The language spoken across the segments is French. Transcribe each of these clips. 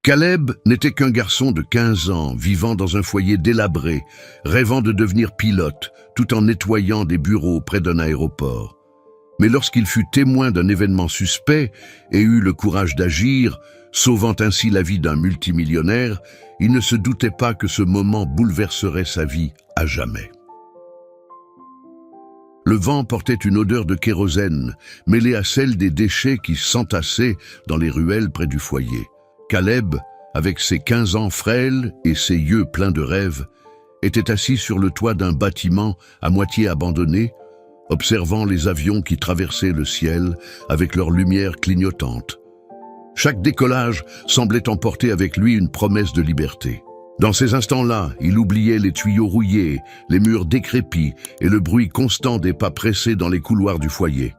Caleb n'était qu'un garçon de 15 ans, vivant dans un foyer délabré, rêvant de devenir pilote, tout en nettoyant des bureaux près d'un aéroport. Mais lorsqu'il fut témoin d'un événement suspect et eut le courage d'agir, sauvant ainsi la vie d'un multimillionnaire, il ne se doutait pas que ce moment bouleverserait sa vie à jamais. Le vent portait une odeur de kérosène, mêlée à celle des déchets qui s'entassaient dans les ruelles près du foyer. Caleb, avec ses 15 ans frêles et ses yeux pleins de rêves, était assis sur le toit d'un bâtiment à moitié abandonné, observant les avions qui traversaient le ciel avec leurs lumières clignotantes. Chaque décollage semblait emporter avec lui une promesse de liberté. Dans ces instants-là, il oubliait les tuyaux rouillés, les murs décrépits et le bruit constant des pas pressés dans les couloirs du foyer.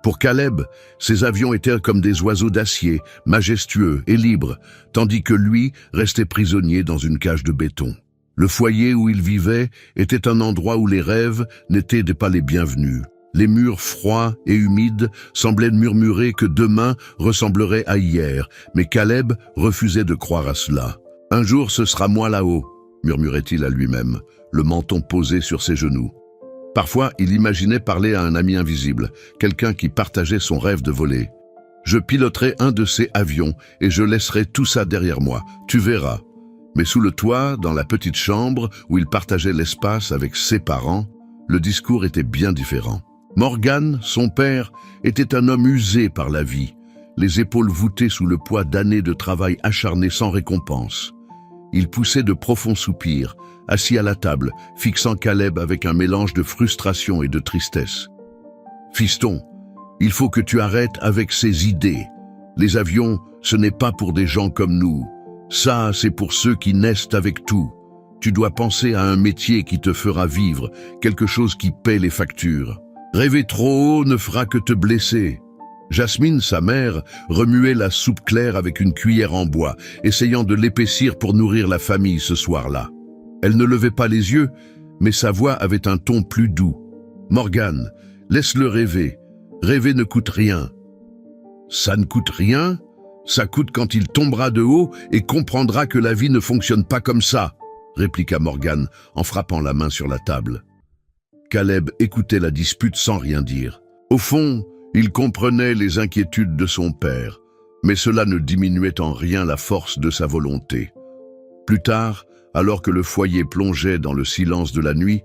Pour Caleb, ces avions étaient comme des oiseaux d'acier, majestueux et libres, tandis que lui restait prisonnier dans une cage de béton. Le foyer où il vivait était un endroit où les rêves n'étaient pas les bienvenus. Les murs froids et humides semblaient murmurer que demain ressemblerait à hier, mais Caleb refusait de croire à cela. « Un jour ce sera moi là-haut », murmurait-il à lui-même, le menton posé sur ses genoux. Parfois, il imaginait parler à un ami invisible, quelqu'un qui partageait son rêve de voler. « Je piloterai un de ces avions et je laisserai tout ça derrière moi, tu verras. » Mais sous le toit, dans la petite chambre où il partageait l'espace avec ses parents, le discours était bien différent. Morgan, son père, était un homme usé par la vie, les épaules voûtées sous le poids d'années de travail acharné sans récompense. Il poussait de profonds soupirs, assis à la table, fixant Caleb avec un mélange de frustration et de tristesse. « Fiston, il faut que tu arrêtes avec ces idées. Les avions, ce n'est pas pour des gens comme nous. Ça, c'est pour ceux qui naissent avec tout. Tu dois penser à un métier qui te fera vivre, quelque chose qui paie les factures. Rêver trop haut ne fera que te blesser. » Jasmine, sa mère, remuait la soupe claire avec une cuillère en bois, essayant de l'épaissir pour nourrir la famille ce soir-là. Elle ne levait pas les yeux, mais sa voix avait un ton plus doux. « Morgan, laisse-le rêver. Rêver ne coûte rien. »« Ça ne coûte rien ? Ça coûte quand il tombera de haut et comprendra que la vie ne fonctionne pas comme ça, » répliqua Morgan en frappant la main sur la table. Caleb écoutait la dispute sans rien dire. Au fond, il comprenait les inquiétudes de son père, mais cela ne diminuait en rien la force de sa volonté. Plus tard, alors que le foyer plongeait dans le silence de la nuit,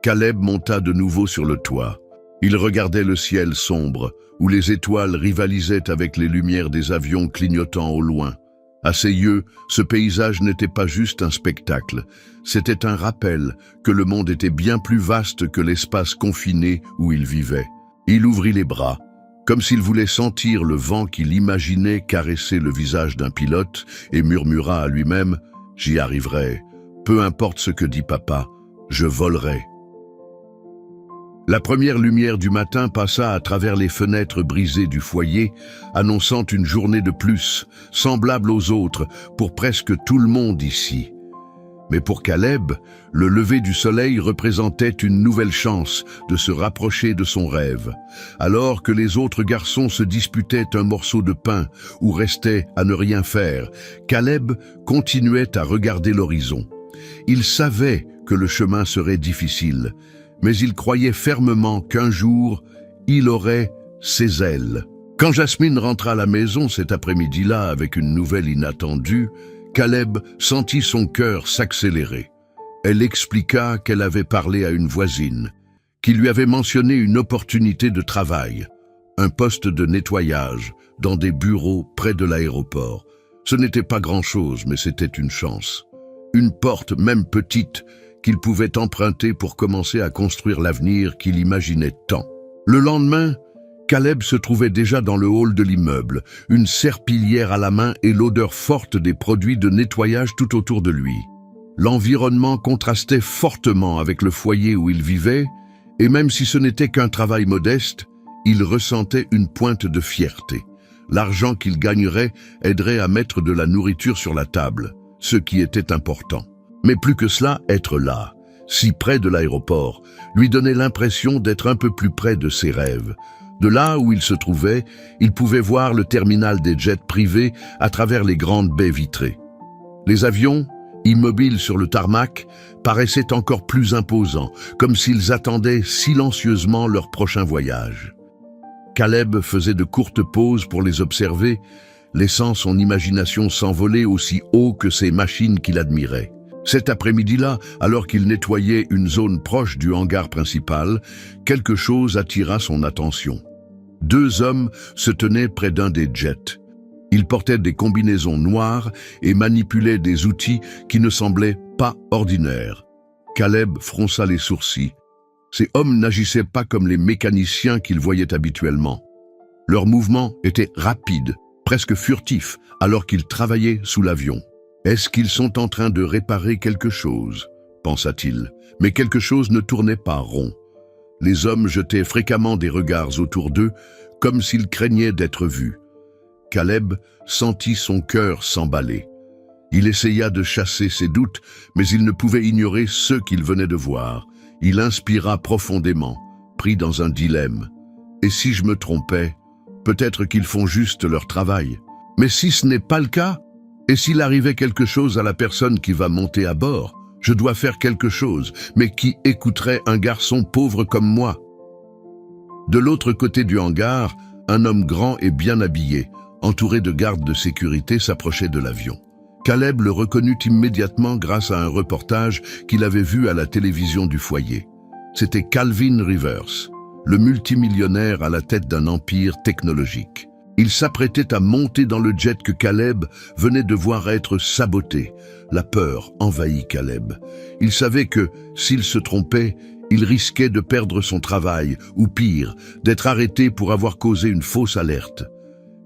Caleb monta de nouveau sur le toit. Il regardait le ciel sombre, où les étoiles rivalisaient avec les lumières des avions clignotant au loin. À ses yeux, ce paysage n'était pas juste un spectacle, c'était un rappel que le monde était bien plus vaste que l'espace confiné où il vivait. Il ouvrit les bras, comme s'il voulait sentir le vent qu'il imaginait caresser le visage d'un pilote, et murmura à lui-même « J'y arriverai, peu importe ce que dit papa, je volerai. » La première lumière du matin passa à travers les fenêtres brisées du foyer, annonçant une journée de plus, semblable aux autres, pour presque tout le monde ici. Mais pour Caleb, le lever du soleil représentait une nouvelle chance de se rapprocher de son rêve. Alors que les autres garçons se disputaient un morceau de pain ou restaient à ne rien faire, Caleb continuait à regarder l'horizon. Il savait que le chemin serait difficile, mais il croyait fermement qu'un jour, il aurait ses ailes. Quand Jasmine rentra à la maison cet après-midi-là avec une nouvelle inattendue, Caleb sentit son cœur s'accélérer. Elle expliqua qu'elle avait parlé à une voisine, qui lui avait mentionné une opportunité de travail, un poste de nettoyage dans des bureaux près de l'aéroport. Ce n'était pas grand-chose, mais c'était une chance. Une porte, même petite, qu'il pouvait emprunter pour commencer à construire l'avenir qu'il imaginait tant. Le lendemain, Caleb se trouvait déjà dans le hall de l'immeuble, une serpillière à la main et l'odeur forte des produits de nettoyage tout autour de lui. L'environnement contrastait fortement avec le foyer où il vivait, et même si ce n'était qu'un travail modeste, il ressentait une pointe de fierté. L'argent qu'il gagnerait aiderait à mettre de la nourriture sur la table, ce qui était important. Mais plus que cela, être là, si près de l'aéroport, lui donnait l'impression d'être un peu plus près de ses rêves. De là où il se trouvait, il pouvait voir le terminal des jets privés à travers les grandes baies vitrées. Les avions, immobiles sur le tarmac, paraissaient encore plus imposants, comme s'ils attendaient silencieusement leur prochain voyage. Caleb faisait de courtes pauses pour les observer, laissant son imagination s'envoler aussi haut que ces machines qu'il admirait. Cet après-midi-là, alors qu'il nettoyait une zone proche du hangar principal, quelque chose attira son attention. Deux hommes se tenaient près d'un des jets. Ils portaient des combinaisons noires et manipulaient des outils qui ne semblaient pas ordinaires. Caleb fronça les sourcils. Ces hommes n'agissaient pas comme les mécaniciens qu'il voyait habituellement. Leurs mouvements étaient rapides, presque furtifs, alors qu'ils travaillaient sous l'avion. Est-ce qu'ils sont en train de réparer quelque chose, pensa-t-il, mais quelque chose ne tournait pas rond. Les hommes jetaient fréquemment des regards autour d'eux, comme s'ils craignaient d'être vus. Caleb sentit son cœur s'emballer. Il essaya de chasser ses doutes, mais il ne pouvait ignorer ceux qu'il venait de voir. Il inspira profondément, pris dans un dilemme. Et si je me trompais, peut-être qu'ils font juste leur travail. Mais si ce n'est pas le cas, et s'il arrivait quelque chose à la personne qui va monter à bord, je dois faire quelque chose, mais qui écouterait un garçon pauvre comme moi? De l'autre côté du hangar, un homme grand et bien habillé, entouré de gardes de sécurité, s'approchait de l'avion. Caleb le reconnut immédiatement grâce à un reportage qu'il avait vu à la télévision du foyer. C'était Calvin Rivers, le multimillionnaire à la tête d'un empire technologique. Il s'apprêtait à monter dans le jet que Caleb venait de voir être saboté. La peur envahit Caleb. Il savait que, s'il se trompait, il risquait de perdre son travail, ou pire, d'être arrêté pour avoir causé une fausse alerte.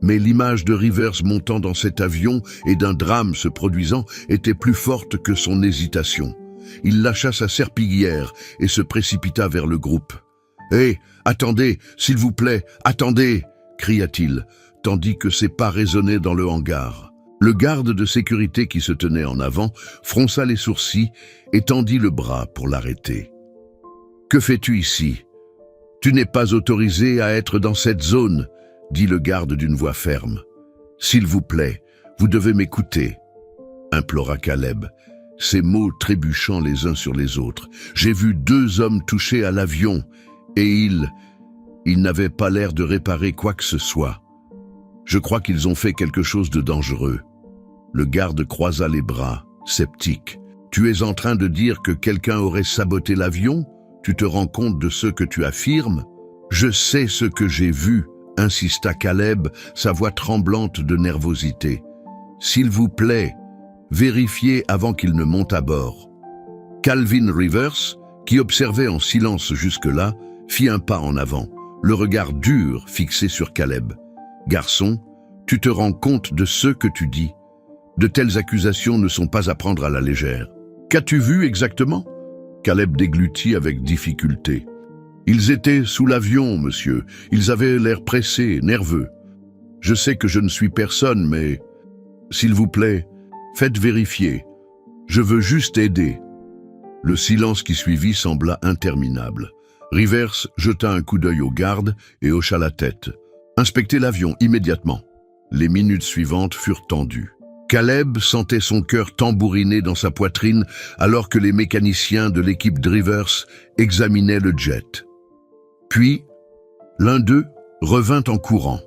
Mais l'image de Rivers montant dans cet avion et d'un drame se produisant était plus forte que son hésitation. Il lâcha sa serpillière et se précipita vers le groupe. « Hé, attendez, s'il vous plaît, attendez !» cria-t-il, tandis que ses pas résonnaient dans le hangar. Le garde de sécurité qui se tenait en avant fronça les sourcils et tendit le bras pour l'arrêter. « Que fais-tu ici? Tu n'es pas autorisé à être dans cette zone, » dit le garde d'une voix ferme. « S'il vous plaît, vous devez m'écouter, » implora Caleb, ses mots trébuchant les uns sur les autres. « J'ai vu deux hommes touchés à l'avion, et ils n'avaient pas l'air de réparer quoi que ce soit. Je crois qu'ils ont fait quelque chose de dangereux. » Le garde croisa les bras, sceptique. « Tu es en train de dire que quelqu'un aurait saboté l'avion? Tu te rends compte de ce que tu affirmes? »« Je sais ce que j'ai vu, » insista Caleb, sa voix tremblante de nervosité. « S'il vous plaît, vérifiez avant qu'il ne monte à bord. » Calvin Rivers, qui observait en silence jusque-là, fit un pas en avant, le regard dur fixé sur Caleb. « Garçon, tu te rends compte de ce que tu dis? De telles accusations ne sont pas à prendre à la légère. »« Qu'as-tu vu exactement ?» Caleb déglutit avec difficulté. « Ils étaient sous l'avion, monsieur. Ils avaient l'air pressés, nerveux. Je sais que je ne suis personne, mais... S'il vous plaît, faites vérifier. Je veux juste aider. » Le silence qui suivit sembla interminable. Rivers jeta un coup d'œil au garde et hocha la tête. « Inspectez l'avion immédiatement. » Les minutes suivantes furent tendues. Caleb sentait son cœur tambouriner dans sa poitrine alors que les mécaniciens de l'équipe de Rivers examinaient le jet. Puis, l'un d'eux revint en courant.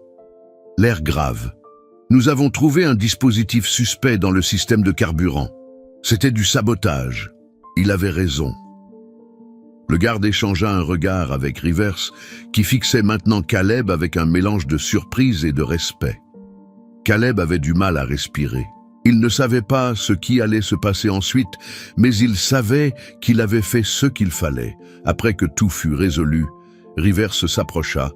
L'air grave. « Nous avons trouvé un dispositif suspect dans le système de carburant. C'était du sabotage. » Il avait raison. Le garde échangea un regard avec Rivers, qui fixait maintenant Caleb avec un mélange de surprise et de respect. Caleb avait du mal à respirer. Il ne savait pas ce qui allait se passer ensuite, mais il savait qu'il avait fait ce qu'il fallait. Après que tout fut résolu, Rivers s'approcha,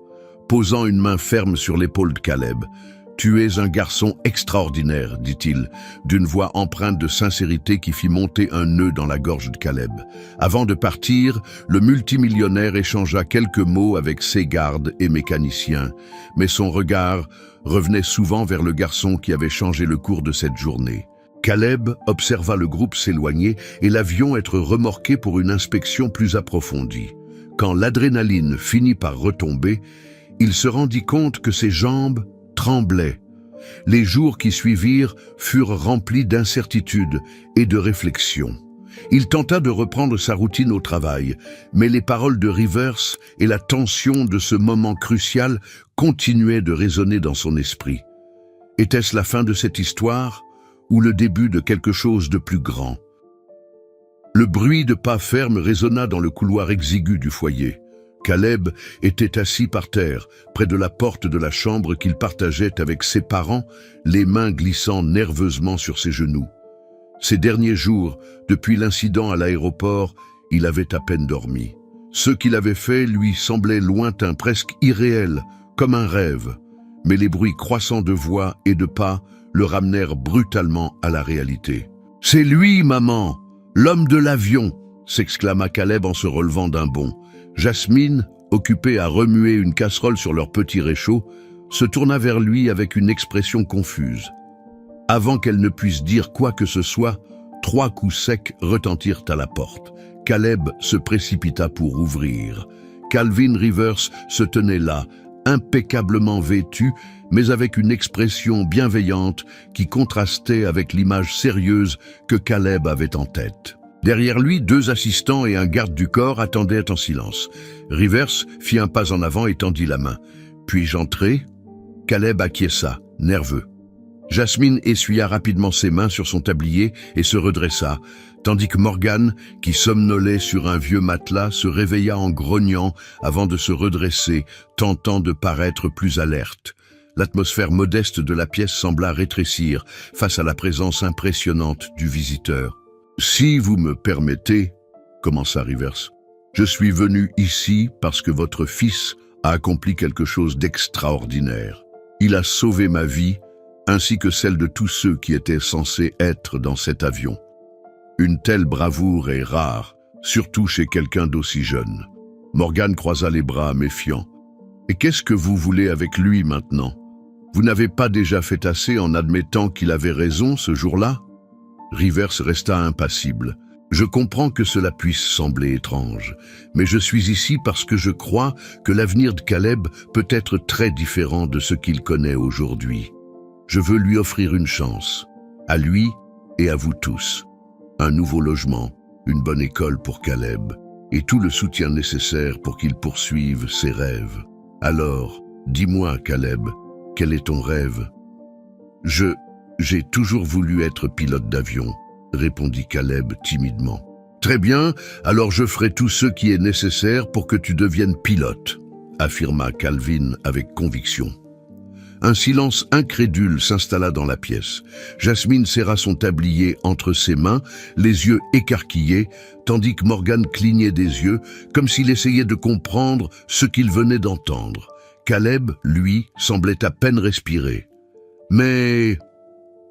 posant une main ferme sur l'épaule de Caleb. « Tu es un garçon extraordinaire, » dit-il, d'une voix empreinte de sincérité qui fit monter un nœud dans la gorge de Caleb. Avant de partir, le multimillionnaire échangea quelques mots avec ses gardes et mécaniciens, mais son regard revenait souvent vers le garçon qui avait changé le cours de cette journée. Caleb observa le groupe s'éloigner et l'avion être remorqué pour une inspection plus approfondie. Quand l'adrénaline finit par retomber, il se rendit compte que ses jambes tremblaient. Les jours qui suivirent furent remplis d'incertitude et de réflexion. Il tenta de reprendre sa routine au travail, mais les paroles de Rivers et la tension de ce moment crucial continuaient de résonner dans son esprit. Était-ce la fin de cette histoire ou le début de quelque chose de plus grand? Le bruit de pas fermes résonna dans le couloir exigu du foyer. Caleb était assis par terre, près de la porte de la chambre qu'il partageait avec ses parents, les mains glissant nerveusement sur ses genoux. Ces derniers jours, depuis l'incident à l'aéroport, il avait à peine dormi. Ce qu'il avait fait lui semblait lointain, presque irréel, comme un rêve. Mais les bruits croissants de voix et de pas le ramenèrent brutalement à la réalité. « C'est lui, maman, l'homme de l'avion !» s'exclama Caleb en se relevant d'un bond. Jasmine, occupée à remuer une casserole sur leur petit réchaud, se tourna vers lui avec une expression confuse. Avant qu'elle ne puisse dire quoi que ce soit, 3 coups secs retentirent à la porte. Caleb se précipita pour ouvrir. Calvin Rivers se tenait là, impeccablement vêtu, mais avec une expression bienveillante qui contrastait avec l'image sérieuse que Caleb avait en tête. Derrière lui, 2 assistants et un garde du corps attendaient en silence. Rivers fit un pas en avant et tendit la main. « Puis-je entrer ?» Caleb acquiesça, nerveux. Jasmine essuya rapidement ses mains sur son tablier et se redressa, tandis que Morgan, qui somnolait sur un vieux matelas, se réveilla en grognant avant de se redresser, tentant de paraître plus alerte. L'atmosphère modeste de la pièce sembla rétrécir face à la présence impressionnante du visiteur. « Si vous me permettez, » commença Rivers, « je suis venu ici parce que votre fils a accompli quelque chose d'extraordinaire. Il a sauvé ma vie, ainsi que celle de tous ceux qui étaient censés être dans cet avion. Une telle bravoure est rare, surtout chez quelqu'un d'aussi jeune. » Morgan croisa les bras, méfiant. « Et qu'est-ce que vous voulez avec lui maintenant? Vous n'avez pas déjà fait assez en admettant qu'il avait raison ce jour-là » Rivers resta impassible. « Je comprends que cela puisse sembler étrange, mais je suis ici parce que je crois que l'avenir de Caleb peut être très différent de ce qu'il connaît aujourd'hui. Je veux lui offrir une chance, à lui et à vous tous. Un nouveau logement, une bonne école pour Caleb, et tout le soutien nécessaire pour qu'il poursuive ses rêves. Alors, dis-moi, Caleb, quel est ton rêve? » J'ai toujours voulu être pilote d'avion, répondit Caleb timidement. Très bien, alors je ferai tout ce qui est nécessaire pour que tu deviennes pilote, affirma Calvin avec conviction. Un silence incrédule s'installa dans la pièce. Jasmine serra son tablier entre ses mains, les yeux écarquillés, tandis que Morgan clignait des yeux, comme s'il essayait de comprendre ce qu'il venait d'entendre. Caleb, lui, semblait à peine respirer. « Mais...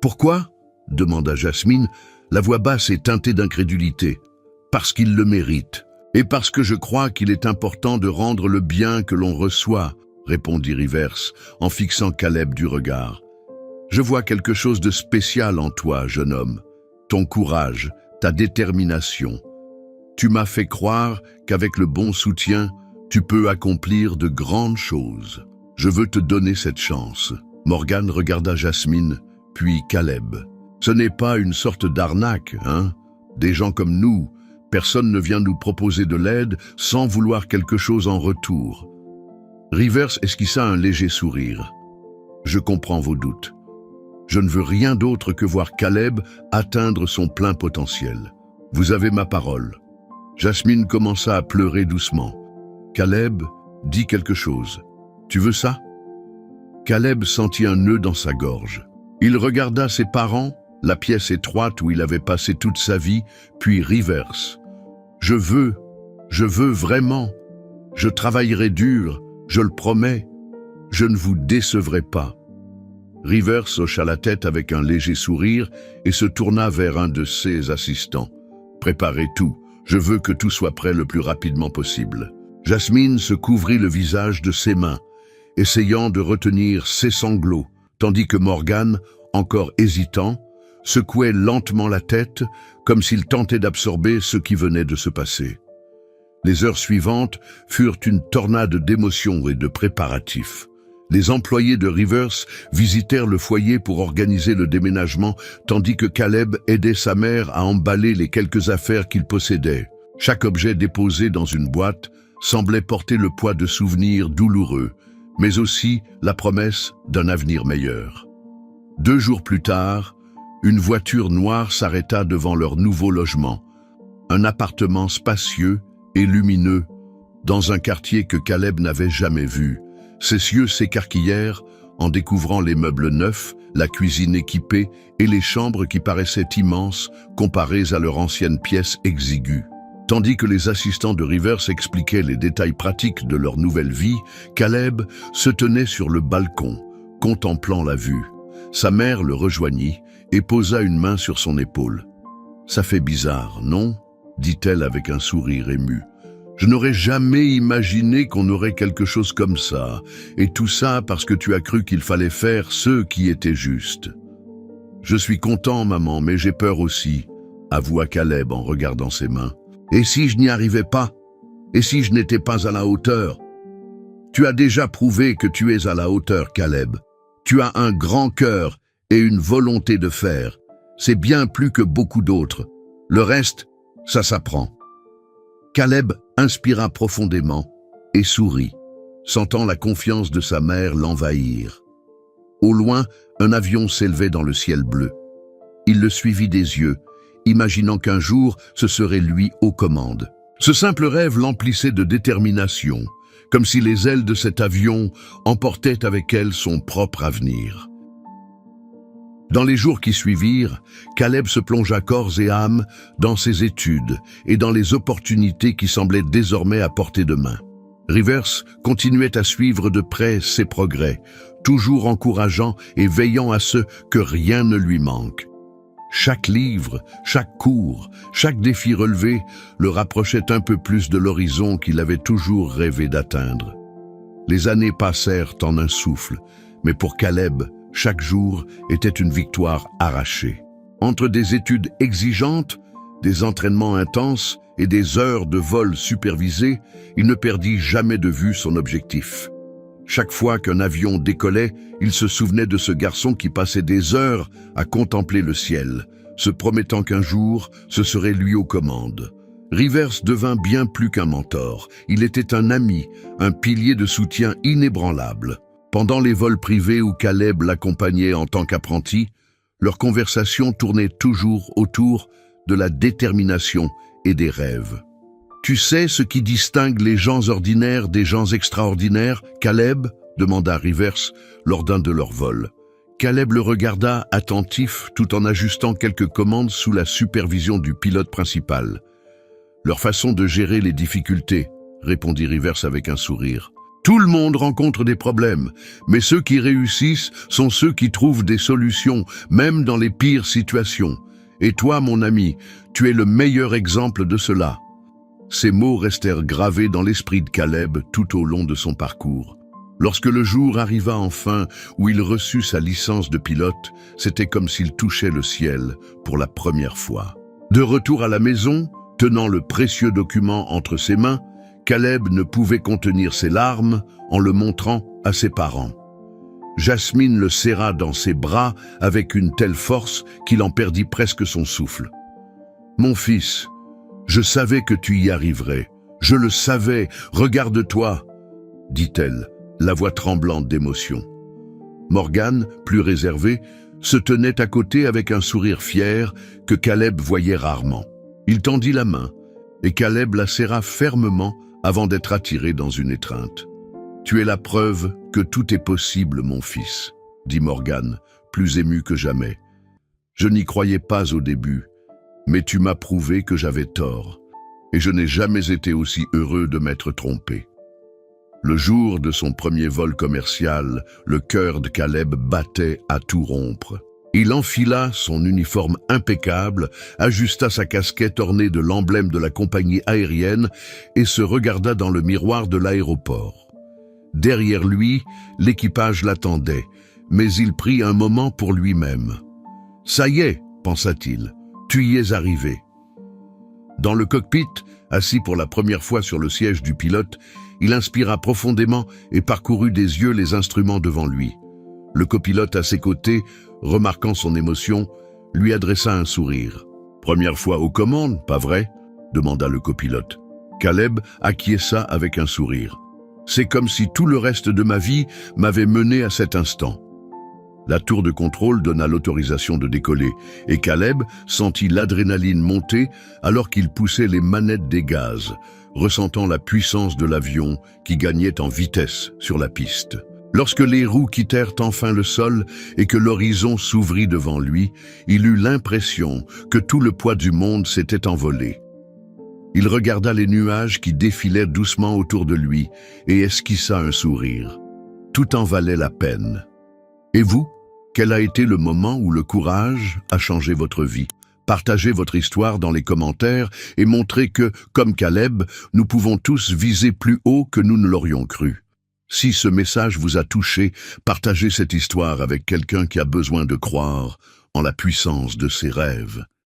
pourquoi ?» demanda Jasmine, la voix basse et teintée d'incrédulité. « Parce qu'il le mérite, et parce que je crois qu'il est important de rendre le bien que l'on reçoit, » répondit Rivers, en fixant Caleb du regard. « Je vois quelque chose de spécial en toi, jeune homme. Ton courage, ta détermination. Tu m'as fait croire qu'avec le bon soutien, tu peux accomplir de grandes choses. Je veux te donner cette chance. » Morgan regarda Jasmine, puis Caleb. « Ce n'est pas une sorte d'arnaque, hein? Des gens comme nous, personne ne vient nous proposer de l'aide sans vouloir quelque chose en retour. » Rivers esquissa un léger sourire. « Je comprends vos doutes. Je ne veux rien d'autre que voir Caleb atteindre son plein potentiel. Vous avez ma parole. » Jasmine commença à pleurer doucement. Caleb dit quelque chose. « Tu veux ça ?» Caleb sentit un nœud dans sa gorge. Il regarda ses parents, la pièce étroite où il avait passé toute sa vie, puis Rivers. « Je veux vraiment. Je travaillerai dur, je le promets. Je ne vous décevrai pas. » Rivers hocha la tête avec un léger sourire et se tourna vers un de ses assistants. « Préparez tout, je veux que tout soit prêt le plus rapidement possible. » Jasmine se couvrit le visage de ses mains, essayant de retenir ses sanglots, tandis que Morgan, encore hésitant, secouait lentement la tête, comme s'il tentait d'absorber ce qui venait de se passer. Les heures suivantes furent une tornade d'émotions et de préparatifs. Les employés de Rivers visitèrent le foyer pour organiser le déménagement, tandis que Caleb aidait sa mère à emballer les quelques affaires qu'il possédait. Chaque objet déposé dans une boîte semblait porter le poids de souvenirs douloureux, mais aussi la promesse d'un avenir meilleur. 2 jours plus tard, une voiture noire s'arrêta devant leur nouveau logement, un appartement spacieux et lumineux, dans un quartier que Caleb n'avait jamais vu. Ses yeux s'écarquillèrent en découvrant les meubles neufs, la cuisine équipée et les chambres qui paraissaient immenses comparées à leur ancienne pièce exiguë. Tandis que les assistants de Rivers expliquaient les détails pratiques de leur nouvelle vie, Caleb se tenait sur le balcon, contemplant la vue. Sa mère le rejoignit et posa une main sur son épaule. « Ça fait bizarre, non ?» dit-elle avec un sourire ému. « Je n'aurais jamais imaginé qu'on aurait quelque chose comme ça, et tout ça parce que tu as cru qu'il fallait faire ce qui était juste. »« Je suis content, maman, mais j'ai peur aussi, » avoua Caleb en regardant ses mains. « Et si je n'y arrivais pas? Et si je n'étais pas à la hauteur? » « Tu as déjà prouvé que tu es à la hauteur, Caleb. Tu as un grand cœur et une volonté de faire. C'est bien plus que beaucoup d'autres. Le reste, ça s'apprend. » Caleb inspira profondément et sourit, sentant la confiance de sa mère l'envahir. Au loin, un avion s'élevait dans le ciel bleu. Il le suivit des yeux, imaginant qu'un jour, ce serait lui aux commandes. Ce simple rêve l'emplissait de détermination, comme si les ailes de cet avion emportaient avec elles son propre avenir. Dans les jours qui suivirent, Caleb se plongea corps et âme dans ses études et dans les opportunités qui semblaient désormais à portée de main. Rivers continuait à suivre de près ses progrès, toujours encourageant et veillant à ce que rien ne lui manque. Chaque livre, chaque cours, chaque défi relevé le rapprochait un peu plus de l'horizon qu'il avait toujours rêvé d'atteindre. Les années passèrent en un souffle, mais pour Caleb, chaque jour était une victoire arrachée. Entre des études exigeantes, des entraînements intenses et des heures de vol supervisées, il ne perdit jamais de vue son objectif. Chaque fois qu'un avion décollait, il se souvenait de ce garçon qui passait des heures à contempler le ciel, se promettant qu'un jour, ce serait lui aux commandes. Rivers devint bien plus qu'un mentor. Il était un ami, un pilier de soutien inébranlable. Pendant les vols privés où Caleb l'accompagnait en tant qu'apprenti, leur conversation tournait toujours autour de la détermination et des rêves. « Tu sais ce qui distingue les gens ordinaires des gens extraordinaires, Caleb ?» demanda Rivers lors d'un de leurs vols. Caleb le regarda attentif tout en ajustant quelques commandes sous la supervision du pilote principal. « Leur façon de gérer les difficultés, » répondit Rivers avec un sourire. « Tout le monde rencontre des problèmes, mais ceux qui réussissent sont ceux qui trouvent des solutions, même dans les pires situations. Et toi, mon ami, tu es le meilleur exemple de cela. » Ces mots restèrent gravés dans l'esprit de Caleb tout au long de son parcours. Lorsque le jour arriva enfin où il reçut sa licence de pilote, c'était comme s'il touchait le ciel pour la première fois. De retour à la maison, tenant le précieux document entre ses mains, Caleb ne pouvait contenir ses larmes en le montrant à ses parents. Jasmine le serra dans ses bras avec une telle force qu'il en perdit presque son souffle. « Mon fils, je savais que tu y arriverais. Je le savais, regarde-toi, » dit-elle, la voix tremblante d'émotion. Morgan, plus réservé, se tenait à côté avec un sourire fier que Caleb voyait rarement. Il tendit la main, et Caleb la serra fermement avant d'être attiré dans une étreinte. « Tu es la preuve que tout est possible, mon fils, » dit Morgan, plus ému que jamais. « Je n'y croyais pas au début, mais tu m'as prouvé que j'avais tort, et je n'ai jamais été aussi heureux de m'être trompé. » Le jour de son premier vol commercial, le cœur de Caleb battait à tout rompre. Il enfila son uniforme impeccable, ajusta sa casquette ornée de l'emblème de la compagnie aérienne et se regarda dans le miroir de l'aéroport. Derrière lui, l'équipage l'attendait, mais il prit un moment pour lui-même. « Ça y est, pensa-t-il, tu y es arrivé. » Dans le cockpit, Assis pour la première fois sur le siège du pilote, il inspira profondément et parcourut des yeux les instruments devant lui. Le copilote à ses côtés, remarquant son émotion, lui adressa un sourire. « Première fois aux commandes, pas vrai ?» demanda le copilote. Caleb acquiesça avec un sourire. « C'est comme si tout le reste de ma vie m'avait mené à cet instant. » La tour de contrôle donna l'autorisation de décoller et Caleb sentit l'adrénaline monter alors qu'il poussait les manettes des gaz, ressentant la puissance de l'avion qui gagnait en vitesse sur la piste. Lorsque les roues quittèrent enfin le sol et que l'horizon s'ouvrit devant lui, il eut l'impression que tout le poids du monde s'était envolé. Il regarda les nuages qui défilaient doucement autour de lui et esquissa un sourire. Tout en valait la peine. Et vous? Quel a été le moment où le courage a changé votre vie? Partagez votre histoire dans les commentaires et montrez que, comme Caleb, nous pouvons tous viser plus haut que nous ne l'aurions cru. Si ce message vous a touché, partagez cette histoire avec quelqu'un qui a besoin de croire en la puissance de ses rêves.